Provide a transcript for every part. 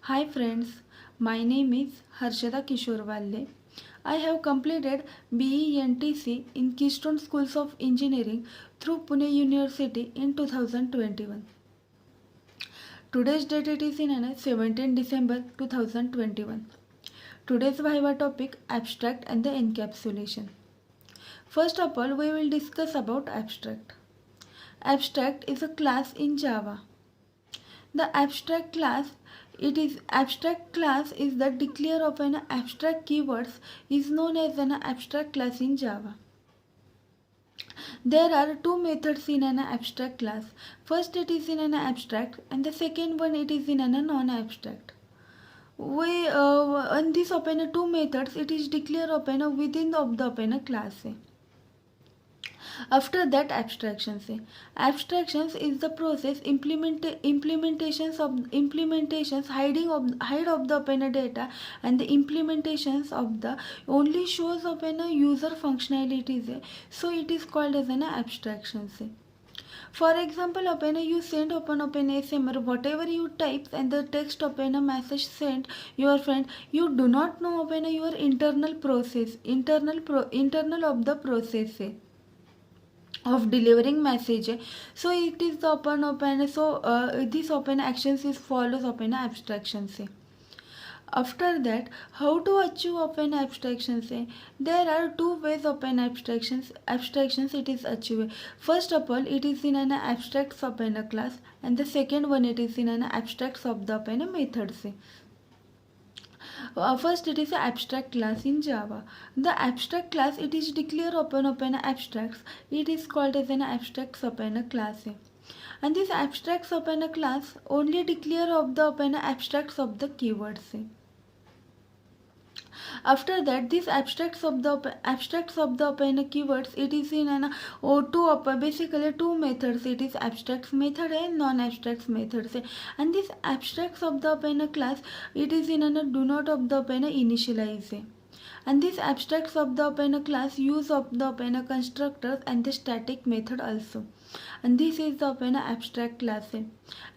Hi friends, my name is Harshada Kishore Valle. I have completed BE NTC in Keystone Schools of Engineering through Pune University in 2021. Today's date it is in 17 December 2021. Today's Viva topic abstract and the encapsulation. First of all, we will discuss about abstract. Abstract is a class in Java. The abstract class is the declare of an abstract keywords is known as an abstract class in Java. There are two methods in an abstract class. First it is in an abstract and the second one it is in a non-abstract. We on this open two methods it is declare open within of the open class. After that abstractions is the process implementations hide of the open data and the implementations of the only shows open user functionalities. So it is called as an abstraction. For example, open you send open SMR whatever you type and the text open a message sent your friend. You do not know open your internal process internal of the process of delivering message. So it is the open so this open actions is follows open abstractions. After that, how to achieve open abstractions? There are two ways open abstractions it is achieved. First of all, it is in an abstract open class and the second one it is in an abstract of the open methods. First it is an abstract class in Java. The abstract class it is declare open abstracts. It is called as an abstract open class. And this abstracts open class only declare of the open abstracts of the keywords. After that, this abstracts of the open keywords it is in an basically two methods. It is abstracts method and non-abstracts methods. And this abstracts of the open class it is in an do not of the open initialize. And this abstracts of the open class use of the open constructors and the static method also. And this is the open abstract class.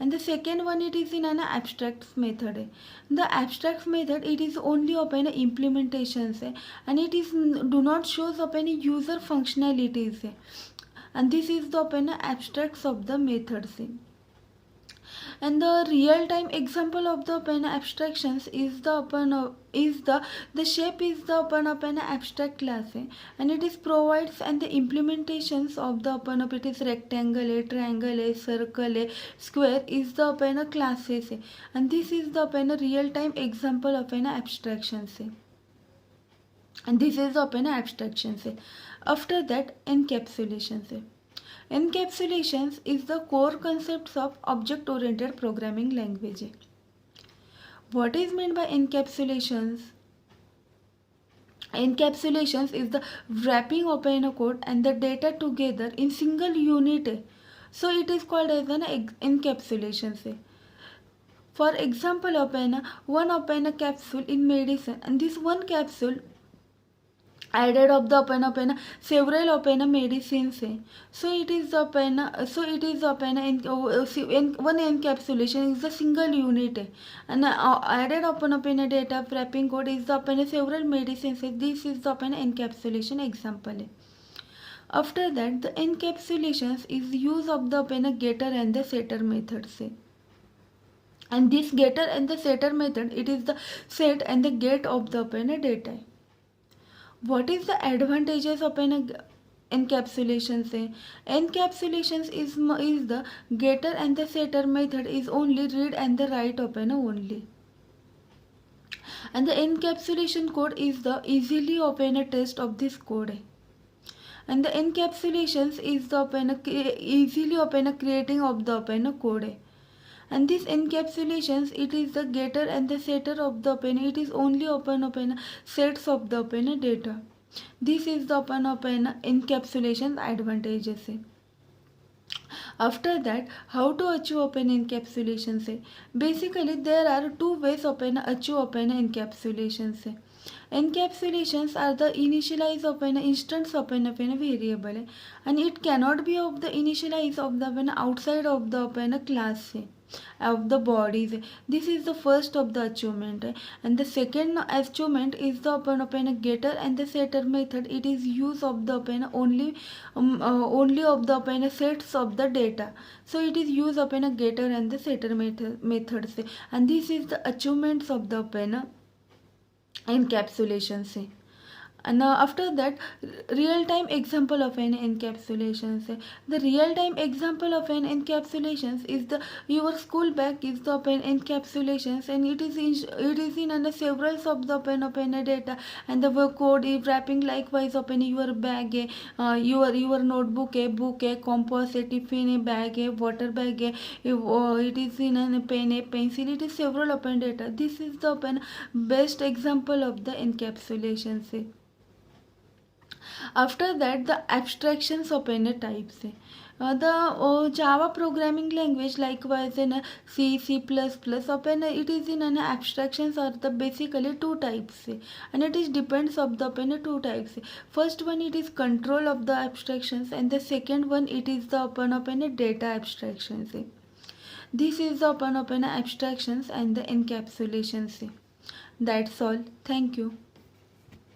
And the second one it is in an abstract method. The abstract method it is only open implementations and it is do not shows open user functionalities. And this is the open abstracts of the methods. And the real-time example of the open abstractions is the shape is the open abstract class and it is provides and the implementations of the open up it is rectangle, triangle, circle, square is the open classes and this is the open real-time example of an abstractions. And this is the open abstractions. After that, encapsulations. Encapsulations is the core concepts of object-oriented programming language. What is meant by encapsulations? Encapsulations is the wrapping open a code and the data together in single unit. So it is called as an encapsulation. For example, one open a capsule in medicine and this one capsule added of the several open medicines. So it is open in one encapsulation is the single unit and added open data wrapping code is the open several medicines. This is the open encapsulation example. After that, the encapsulations is use of the open getter and the setter methods. And this getter and the setter method it is the set and the get of the open data. What is the advantages of an encapsulation? Encapsulations is the getter and the setter method is only read and the write open only. And the encapsulation code is the easily open a test of this code. And the encapsulations is the easily open a creating of the open code. And this encapsulations it is the getter and the setter of the open it is only open sets of the open data. This is the open encapsulation advantages. After that, how to achieve open encapsulations? Basically there are two ways achieve open encapsulations. Encapsulations are the initialize of an instance of an variable and it cannot be of the initialize of the outside of the class. of the bodies. This is the first of the achievement, and the second achievement is the open getter and the setter method. It is use of the only of the sets of the data. So it is use of a getter and the setter methods, and this is the achievements of the encapsulation. And after that, real-time example of an encapsulation. The real-time example of an encapsulation is the your school bag is the open encapsulations, and it is in and several of the open data, and the code is wrapping likewise open your bag, your notebook, a book, a compass, a tiffin, a bag, a water bag, it is in a pen, a pencil. It is several open data. This is the open best example of the encapsulation. After that, the abstractions of any types. The Java programming language, likewise in C, C++, open it is in an abstractions are the basically two types, and it is depends of the open two types. First one, it is control of the abstractions, and the second one, it is the open data abstractions. This is the open abstractions and the encapsulations. That's all. Thank you.